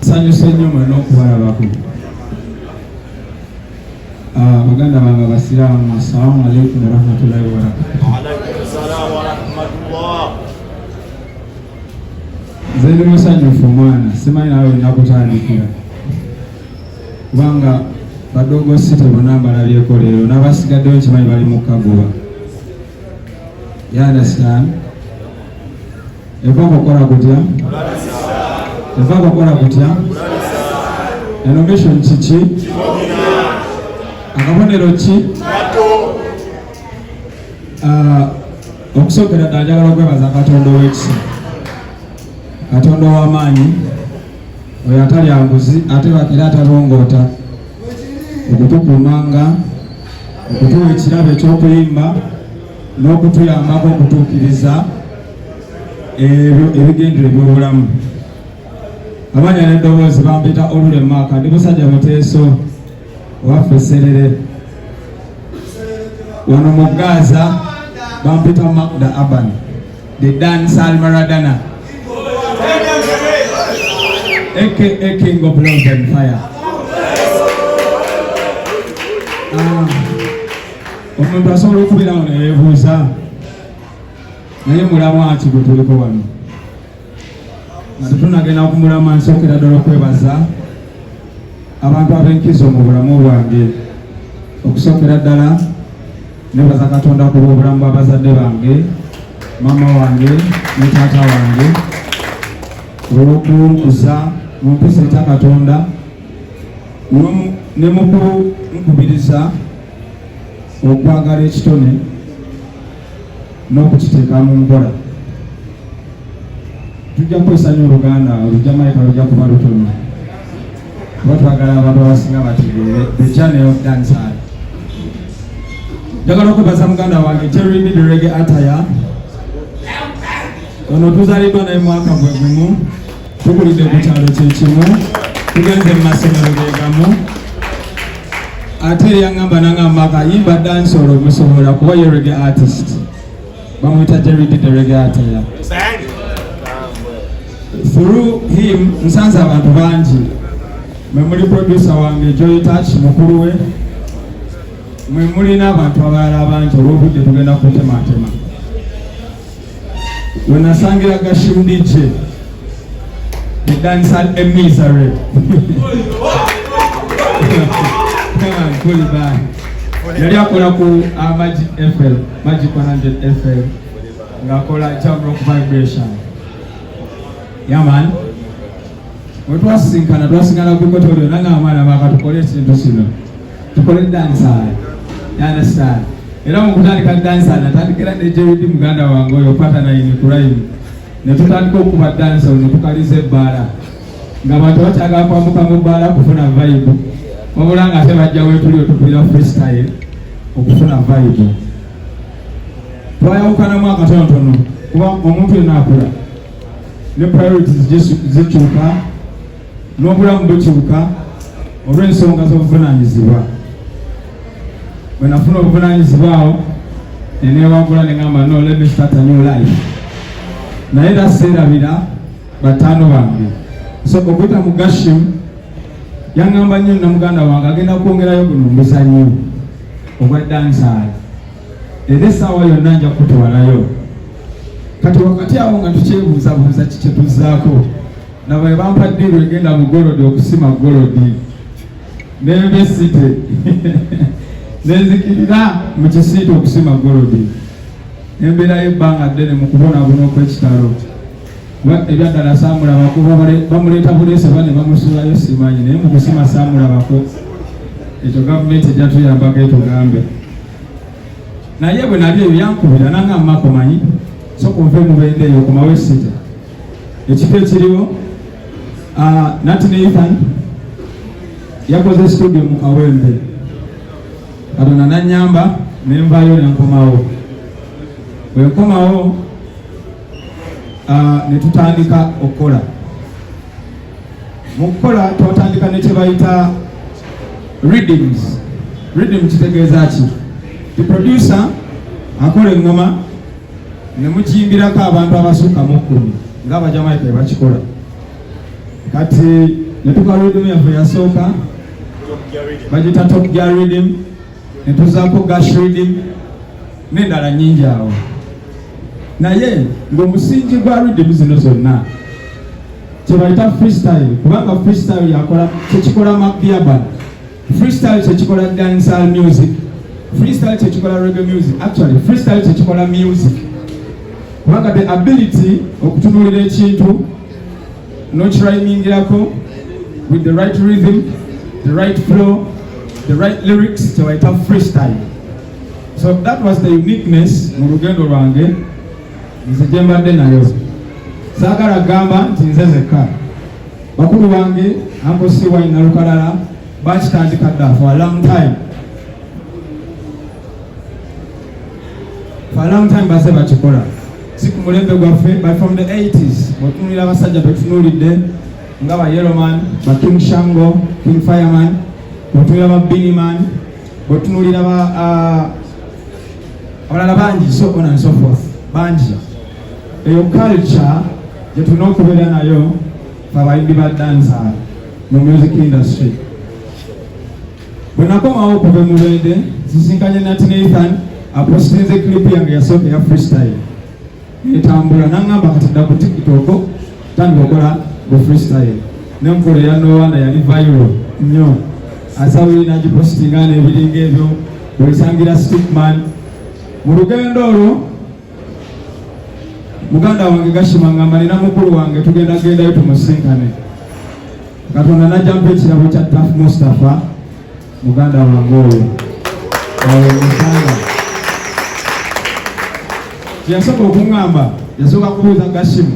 Sanyuse nnyo mwena okubalabako. Baganda bange abasiraamu, assalamu alaikum warahmatullahi wabarakatuh. Nze ndi musanyufu mwana, simanyi nawe nakutandikira kubanga badogo site bonna mbalabyeko leero n'abasigaddeyo kimanyi bali mu kagoba. You understand? Eva kukola kutya? Eva kukola kutya? Innovation kiki? Akabonero ki? Okusookera ddala njagala okwebaza Katonda ow'ekisa, Katonda ow'amaanyi, oyo atalya nguzi ate bakira atalongoota, okutukuumanga, okutuwa ekirabo eky'okuyimba n'okutuyambako okutuukiriza ebyo ebigendera eby'obulamu. Abanya n'eddoboozi bampita Olule Maaka, ndi musajja muteeso owaffe Serere. Wano mu Gaza bampita Magda Aban, the dancer Maradona, aka King of Love and Fire. Omuntu asobola okubirawo neyeebuuza naye mulamwa ki gwe tuliko wano nga tetunagenda okumulama. Nsookera ddala okwebaza abantu ab'enkizo mu bulamu bwange. Okusookera ddala nebaza Katonda ku bw'obulamu bw'abazadde bange, mama wange ne taata wange, olw'okunkuza mu mpisa etya Katonda ne mu kunkubiriza okwagala ekitone n'okukiteeka mu nkola. Tujja kwesanya Oluganda, Olujamayika lujja kuba lutono kuba twagala abantu abasinga bategeere the journey of dancehall. Njagala okwebaza muganda wange Jerry the Reggae Attire. Ono tuzaliddwa naye mwaka gwe gumu, tukulidde ku kyalo kye kimu, tugenze mu masomero ge gamu. Ate yangamba nangamba akayimba dansolo musobola kuba ye reggae artist. Bamwita Jerry the Reggae Attire. Through him nsanze abantu bangi. Mwe muli producer wange Joy Touch mukulu we, mwe muli n'abantu abalala abangi olw'obudde tugenda kutematema. We nasangira Gashim DJ, the dancer emissary. Yali akola ku Magic FM, Magic 100 FM, ng'akola Jam Rock Vibration. Yeah man. Twasinkana ku Kotolio n'agamba baaka tukole ekintu kino, tukole dancehall. You understand? Era mu kutandika dancehall natandikira ne Jerry muganda wange oyo Partner ku line, ne tutandika okuba dancehall ne tukaliza ebbaala ng'abantu bakyagala kwambuka mu bbaala kufuna vibe, wabula nga ate bajja weetuli otupulira freestyle okufuna vibe. Twayawukanamu akatonotono kuba omuntu yenna akula ne priorities zikyuka n'obulamu bukyuka olw'ensonga z'obuvunaanyizibwa. Bwe nafuna obuvunaanyizibwa awo neneewagula ne ngamba no, let me start a new life. Naye era seerabira bataano bange. So okuyita mu Gashim yangamba nnyo na muganda wange agenda kwongerayo guno muzannyo ogwa dancehall. Era essaawa yonna nja kutwalayo. Kati wakati awo nga tukyebuuzabuuza kiki tuzzaako, nabaye bampa ddiiru egenda mu Golodi okusima Golodi. Nembesite nenzikirira mu kisiite okusima Golodi. Embeera y'ebbanga ddene mu kubonaabona okw'ekitalo. Ebyaddala saamulabako, bamuleeta buleese bane bamusuulayo simanyi, naye mu kusima saamulabako. Ekyo gavumenti ejja tuyambako etugambe. Naye bwe nali ebyo yankubira nangamba komanyi sooka ove mu bende eyo komawo esite. Ekifo ekiriwo Nati ne Ethan yakoze studio mu Kawempe. Katonda nannyamba ne nvaayo ne nkomawo. Bwe nkomawo ne tutandika okukola. Mu kukola twatandika ne kye bayita rhythms. Rhythm kitegeeza ki? The producer akola engoma ne mukiyimbirako abantu abasukka mu 10 ng'abajamaika bakikola. Kati ne tukola rhythm yaffe yasooka bagita Top Gear Rhythm, ne tuzaako Gash Rhythm n'endala nnyingi awo. Naye ng'omusingi gwa rhythm zino zonna kyebayita freestyle, kubanga freestyle yakola kyekikola Mabiaba, freestyle kyekikola dancehall music, freestyle kyekikola reggae music. Actually freestyle kyekikola music, kubanga the ability okutunuulira ekintu n'okirhymingirako with the right rhythm, the right flow, the right lyrics kyebayita freestyle. So that was the uniqueness mu lugendo lwange nze gye mbadde nayo. Saagala gamba nti nze zekka, bakulu bange Uncle CY na Lukalala bakitandika dda for a long time. For a long time base bakikola si ku mulembe gwaffe, but from the 80s bw'otunuulira abasajja betunuulidde nga ba Yellowman, ba King Shango, King Fireman, bw'otunuulira ba Biniman, bw'otunuulira abalala bangi, so on and so forth, bangi. Eyo culture gye tulina okubeera nayo fe abayimbi ba dansa mu music industry. Bwe nakomawo okuva e Mulwende sisinkanye Nat Nathan apostinze clip yange yasooka ya freestyle etambula, n'aŋŋamba kati dda ku TikTok tandika okola bu freestyle. N'enkola eya Nowana yali viral nnyo, asabuli nagipostinga n'ebiringa ebyo bwesangira Stickman. Mu lugendo olwo muganda wange Gashima ngamba nina mukulu wange tugenda gendayo tumusinkane. Katonda najjampa ekirabo kya Taf Mustafa muganda wange oyo musanga. Yasooka okuŋŋamba, yasooka kubuuza Gashima,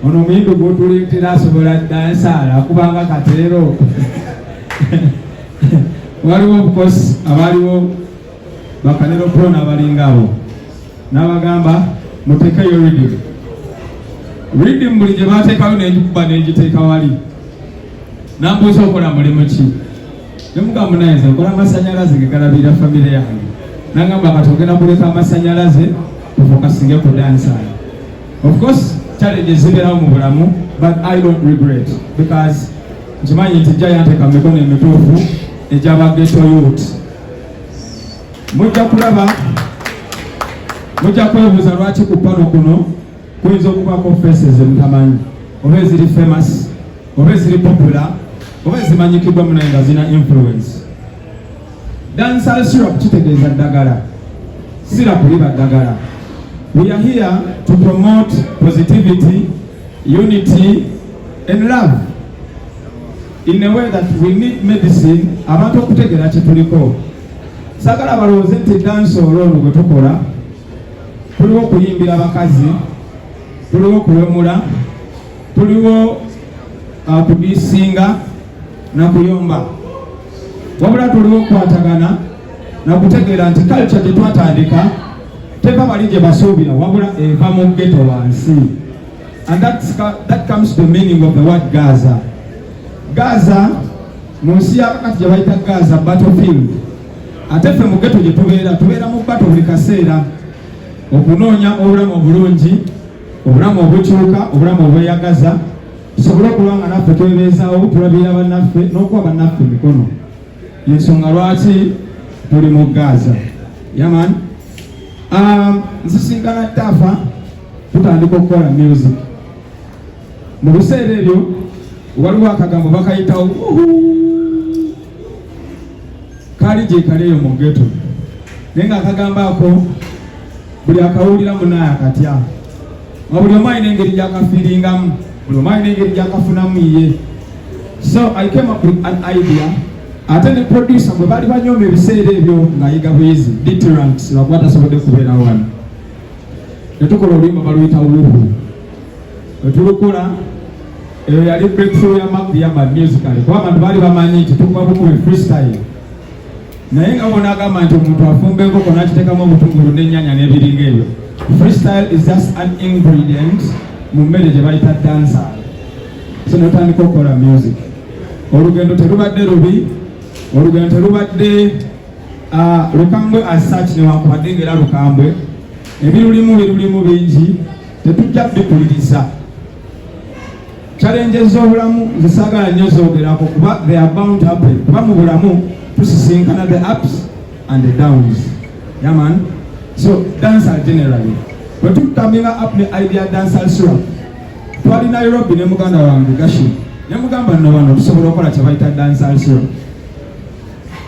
ono omuyimbi gw'otuleetera asobola dansaala akubanga kateero? Waliwo obukosi abaliwo bakanero pro n'abalinga abo, n'abagamba muteekeyo rhythm. Rhythm buli gye baateekayo n'egikuba n'egiteeka wali. Nambuuza okola mulimu ki? Ne mugamba naye nze nkola amasanyalaze ge galabirira famire yange. N'agamba kati ogenda kuleka amasanyalaze tufokasinge ku dansaala. Of course challenges zibeerawo mu bulamu, but I don't regret because nkimanyi nti jja yanteeka mikono emituufu egy'aba ghetto youth. Mujja kulaba, mujja kwebuuza lwaki ku pano kuno kuyinza okubaako faces emutamanyi, oba eziri famous, oba eziri popular, oba ezimanyikibwa munaye nga zina influence. Dancehall syrup kitegeeza ddagala, syrup liba ddagala. We are here to promote positivity, unity and love in a way that we need medicine abantu okutegeera kye tuliko. Sagala balowooze nti dansi olwono gwe tukola tuliwo okuyimbira abakazi, tuliwo okuwemula, tuliwo kudiisinga na kuyomba, wabula tuliwo okukwatagana na kutegeera nti culture gye twatandika teva bali gye basuubira wabula eva mu ghetto wansi. And that comes to the meaning of the word Gaza. Gaza mu nsi yakakati gye bayita Gaza battlefield. Ate ffe mu ghetto gye tubeera mu battle buli kaseera okunoonya obulamu obulungi, obulamu obukyuka, obulamu obweyagaza, tusobole okulwanga naffe twebeezaawo, tulabirira bannaffe n'okuwa bannaffe emikono. Yensonga lwaki tuli mu Gaza. Yaman, nsisinkana Tafa tutandika okukola music. Mu biseera ebyo waliwo akagambo bakayitawo kali gye kaleeyo mu ghetto, naye nga akagambo ako buli akawulira munaye akatya. Buli omu alina engeri gy'akafiiringamu, buli omu alina engeri gy'akafunamu ye. So I came up with an idea. Ate ne producer bwe bali banyooma ebiseera ebyo ng'ayiga bwizi deterrent lwakuba tasobodde kubeera wano, ne tukola oluyimba baluyita Wuhu. Bwe tulukola eyo yali breakthrough ya Mabiaba musically, kuba abantu baali bamanyi nti tukuba bukubi freestyle. Naye nga bona agamba nti omuntu afumba enkoko n'akiteekamu obutungulu n'ennyaanya n'ebiringa ebyo. Freestyle is just an ingredient mu mmere gye bayita dancehall. So notandika okukola music. Olugendo terubadde lubi, olugendo terubadde lukambwe as such newankubadde ng'era lukambwe, ebirulimu bingi tetujja bikuliriza. Challenges z'obulamu zisaagala nnyo zoogerako kuba they are bound to happen. Kuba mu bulamu tusisinkana the ups and the downs. Yeah man. So dancer generally. Bwe tutamira up ne idea dancer syrup. Twali Nairobi ne muganda wange Gashi. Ne mugamba nno bano tusobola okukola kye bayita dancer syrup.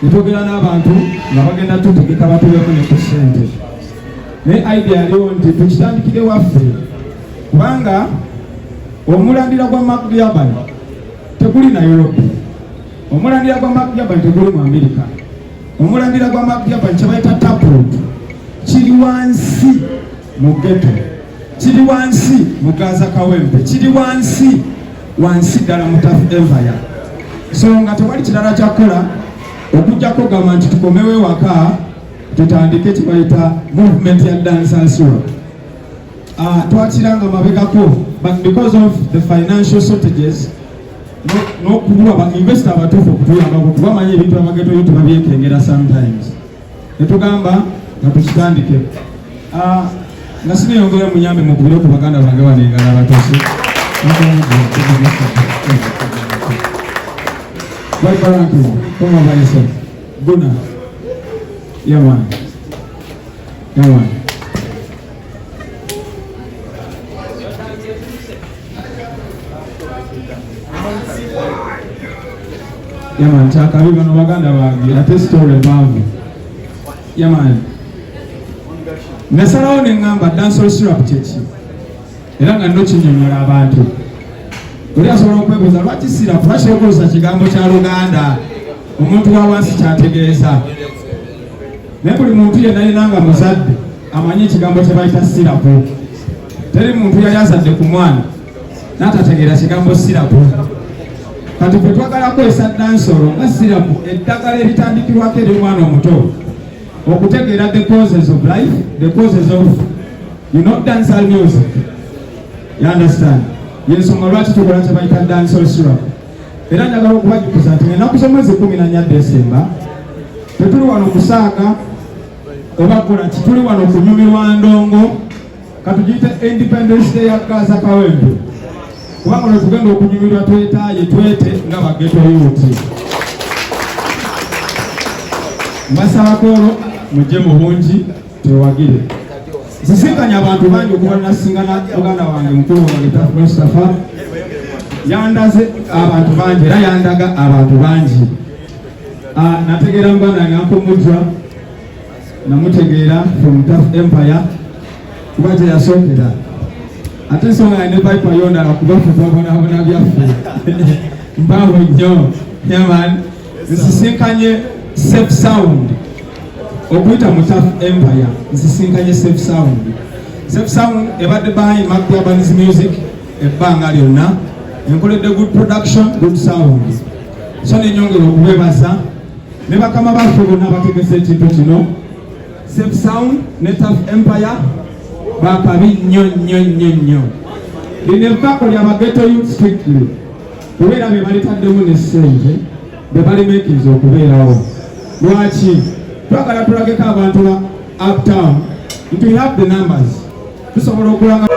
Ne twogera n'abantu nga bagenda tutegeka batuweeko ne ku ssente. Ne idea yaliwo nti tukitandikire waffe. Kubanga omulandira gwa Mark Diaban teguli Nairobi. Omulandira gwa Mark Diaban teguli mu Amerika. Omulandira gwa Mark Diaban kye bayita taproot kiri wansi mu ghetto, kiri wansi mu Gaza Kawempe, kiri wansi ddala mu Tafu Empire. So nga tewali kirala kyakola okujjako gamba nti tukomewo ewaka tutandike kye bayita movement ya dancers syrup. Twakiranga mabegako, but because of the financial shortages n'okubulwa ba investor abatuufu okutuyambako kubamanyi ebintu abageto yo tubabyekengera sometimes netugamba nga tukitandike. Nga sineyongera munyambe mukubire ku baganda bange banengala abatose come over yourself. Guna. Yeah man. Yaman chakabiba no baganda bange ate story mbavu. Yaman nasalawo ne ngamba dancehall syrup kyeki era nga nno kinyonyola abantu. Oli asobola okwebuuza lwaki syrup lwaki kigambo kya Luganda omuntu wa wansi kyategeeza. Naye buli muntu yenna yenanga muzadde amanyi ekigambo kye bayita syrup. Teri muntu yali azadde ku mwana n'atategeera kigambo syrup. Kati bwe twagala kwesa dancehall nga syrup eddagala eritandikirwako eri omwana omuto okutegeera the causes of life, the causes of dancehall music. You understand? Yensonga lwaki tukola kye bayita dancehall syrup. Era njagala okubajukiza nti ennaku z'omwezi 14 December tetuli wano kusaaga oba kukola ki, tuli wano kunyumirwa ndongo katugiyite Independence Day ya Gaza Kawempe. Kubanga lwe tugenda okunyumirwa twetaaye twete nga bageto yuuti. Mbasabako mujje mu bungi twewagire. Sisinkanya abantu bangi okuba nasingana muganda wange mukulu wange Tafu Mustafa yandaze abantu bangi era yandaga abantu bangi. Nategeera mbana nyankomujwa namutegeera from Tafu Empire kuba gye yasookera. Ate ensonga ne Piper yondala kubafu twabonabona byaffe mbawo nnyo. Yaman nsisinkanye Safe Sound okuyita mu Tafu Empire. Nsisinkanye Safe Sound. Safe Sound ebadde behind Mark Diaban's music ebbanga lyonna enkoledde good production, good sound. So nenyongera okubebaza ne bakama baffe bonna bategese ekintu kino. Safe Sound ne Tafu Empire bakabi nnyo. Lino ebbako lya bageto youth strictly kubeera be balitaddemu ne ssente be balimekinza okubeerawo. Lwaki twagala tulageko abantu ba uptown nti we have the numbers tusobola okulanga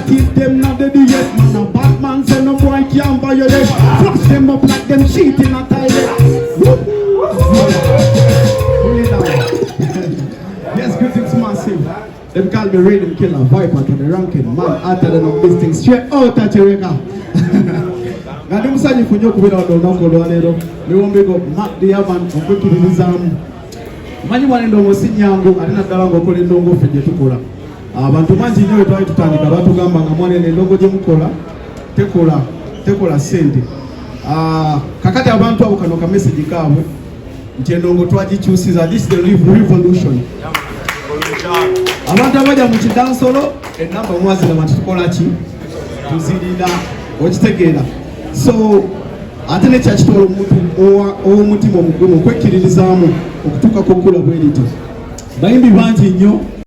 keep them not the yet. Man a bad man say no boy can't violate. Flush them up like them cheating a toilet. Yes, critics massive. Them call me Rhythm Killer, Viper to the ranking man. After them this thing straight out at Eureka. Ngadi musanyi funyo kubira odonoko lwalero. Niwombeko Mark Diaban okukirizamu. Manyi mwana ndongo sinyangu alina ddala ng'okola endongo ffe gye tukola. Abantu bangi nnyo twali tutandika batugamba nga mwana endongo gye mukola tekola ssente. Kakati abantu abo kano ka message kaabwe nti endongo twagikyusiza. This is the revolution. Abantu abajja mu kidansolo enamba mwazira bantu tukola ki tuzirira okitegeera. So ate nekyakitwala omuntu ow'omutima omugumu okwekkiririzaamu okutuuka ku kkula bwe lito. Bayimbi bangi nnyo